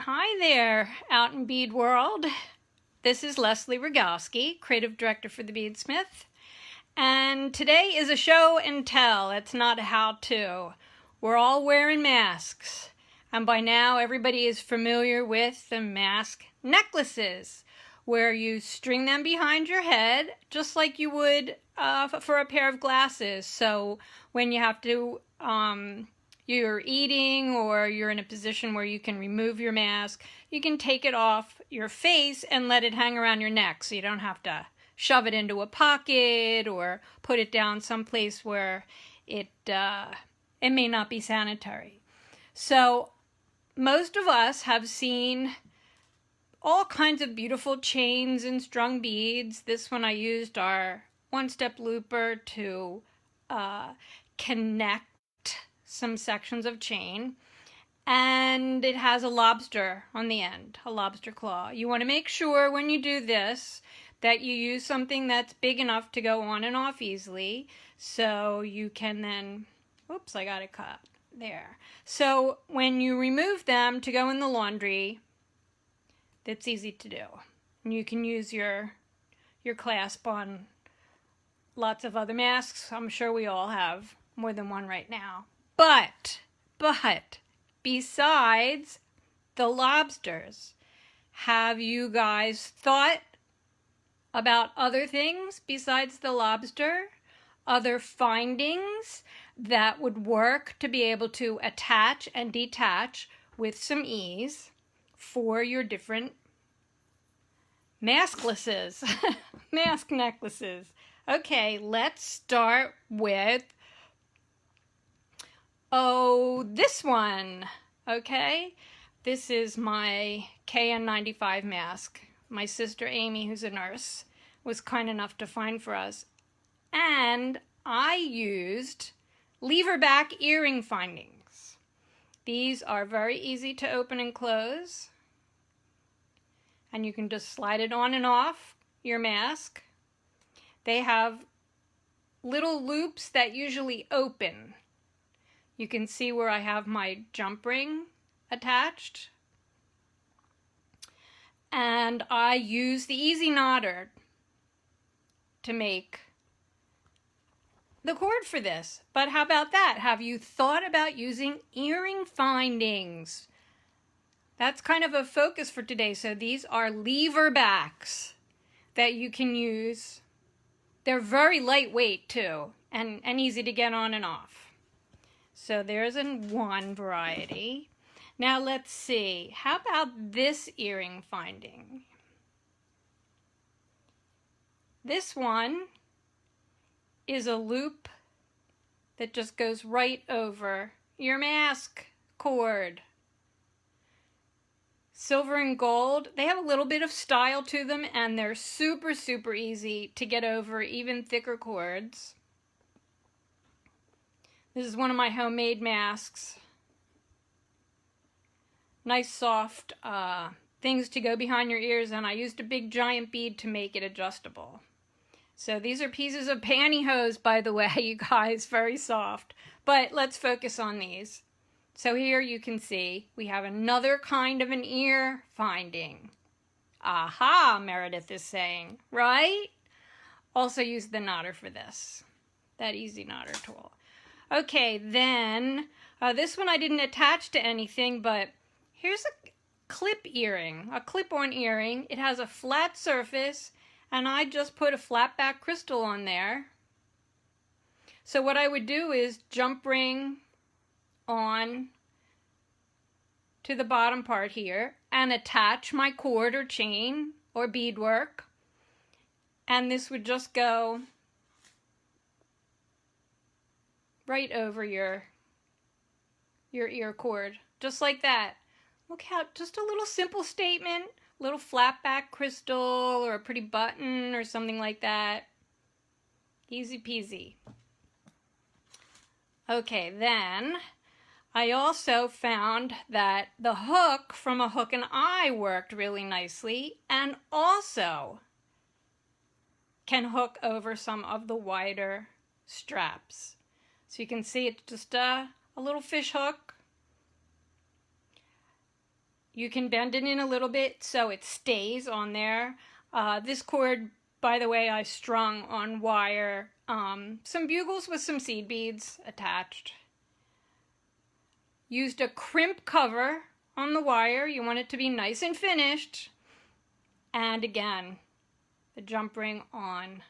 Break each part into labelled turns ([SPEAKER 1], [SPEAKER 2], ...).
[SPEAKER 1] Hi there, out in bead world. This is Leslie Rogalski, creative director for the Beadsmith. And today is a show and tell. It's not a how-to. We're all wearing masks. And by now everybody is familiar with the mask necklaces, where you string them behind your head just like you would for a pair of glasses. So when you have to you're eating or you're in a position where you can remove your mask, you can take it off your face and let it hang around your neck, so you don't have to shove it into a pocket or put it down someplace where it may not be sanitary. So most of us have seen all kinds of beautiful chains and strung beads. This one I used our one-step looper to connect some sections of chain, and it has a lobster on the end, a lobster claw. You want to make sure when you do this that you use something that's big enough to go on and off easily, so you can then, oops, I got it cut there. So when you remove them to go in the laundry, that's easy to do. And you can use your clasp on lots of other masks. I'm sure we all have more than one right now. But, besides the lobsters, have you guys thought about other things besides the lobster? Other findings that would work to be able to attach and detach with some ease for your different masklesses, mask necklaces. Okay, let's start with this one. Okay, this is my KN95 mask. My sister Amy, who's a nurse, was kind enough to find for us. And I used Leverback earring findings. These are very easy to open and close. And you can just slide it on and off your mask. They have little loops that usually open. You can see where I have my jump ring attached. And I use the easy knotter to make the cord for this. But how about that? Have you thought about using earring findings? That's kind of a focus for today. So these are leverbacks that you can use. They're very lightweight too, and easy to get on and off. So there's one variety. Now let's see, how about this earring finding? This one is a loop that just goes right over your mask cord. Silver and gold, they have a little bit of style to them, and they're super, super easy to get over even thicker cords. This is one of my homemade masks. Nice soft things to go behind your ears, and I used a big giant bead to make it adjustable. So these are pieces of pantyhose, by the way, you guys, very soft. But let's focus on these. So here you can see we have another kind of an ear finding. Aha, Meredith is saying, right? Also use the knotter for this, that easy knotter tool. Okay, then this one I didn't attach to anything, but here's a clip earring, a clip-on earring. It has a flat surface, and I just put a flat back crystal on there. So what I would do is jump ring on to the bottom part here and attach my cord or chain or beadwork, and this would just go right over your ear cord, just like that. Look how, just a little simple statement, little flat back crystal or a pretty button or something like that. Easy peasy. Okay, then I also found that the hook from a hook and eye worked really nicely, and also can hook over some of the wider straps. So you can see it's just a little fish hook. You can bend it in a little bit so it stays on there. This cord, by the way, I strung on wire. Some bugles with some seed beads attached. Used a crimp cover on the wire. You want it to be nice and finished. And again, the jump ring on.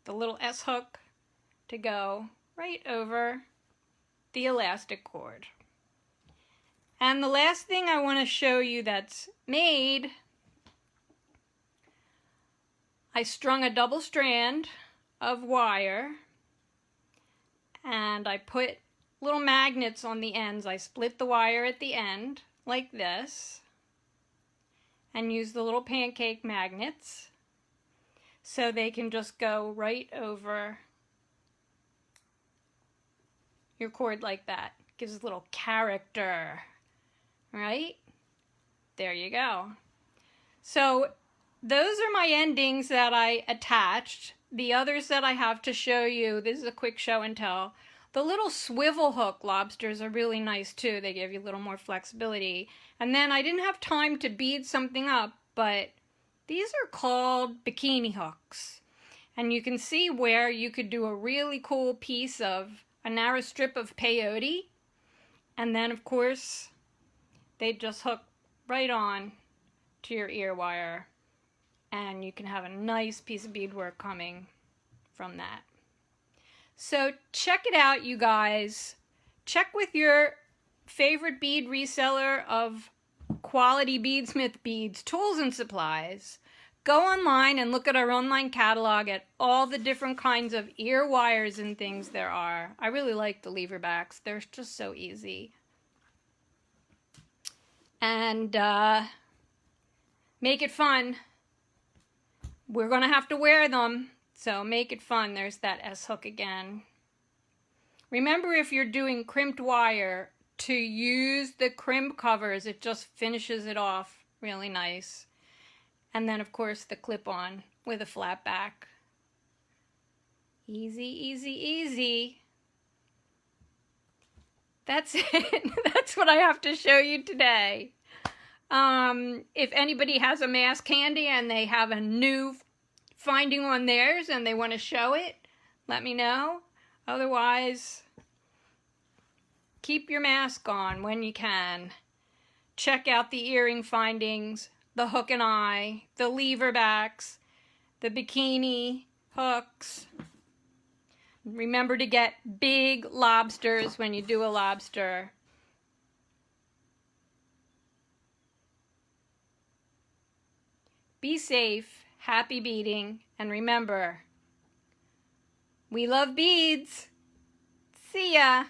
[SPEAKER 1] The little S hook to go right over the elastic cord. And the last thing I want to show you that's made, I strung a double strand of wire and I put little magnets on the ends. I split the wire at the end like this and use the little pancake magnets so they can just go right over your cord like that. Gives a little character, right? There you go. So those are my endings that I attached. The others that I have to show you, this is a quick show and tell. The little swivel hook lobsters are really nice too. They give you a little more flexibility. And then I didn't have time to bead something up, but these are called bikini hooks. And you can see where you could do a really cool piece of a narrow strip of peyote. And then of course, they just hook right on to your ear wire. And you can have a nice piece of beadwork coming from that. So check it out, you guys. Check with your favorite bead reseller of quality Beadsmith beads, tools, and supplies. Go online and look at our online catalog at all the different kinds of ear wires and things there are. I really like the Leverbacks. They're just so easy. And make it fun. We're going to have to wear them, so make it fun. There's that S hook again. Remember, if you're doing crimped wire, to use the crimp covers. It just finishes it off really nice. And then, of course, the clip-on with a flat back. Easy, easy, easy. That's it. That's what I have to show you today. If anybody has a mask handy and they have a new finding on theirs and they want to show it, let me know. Otherwise, keep your mask on when you can. Check out the earring findings, the hook and eye, the leverbacks, the bikini hooks. Remember to get big lobsters when you do a lobster. Be safe, happy beading, and remember, we love beads. See ya!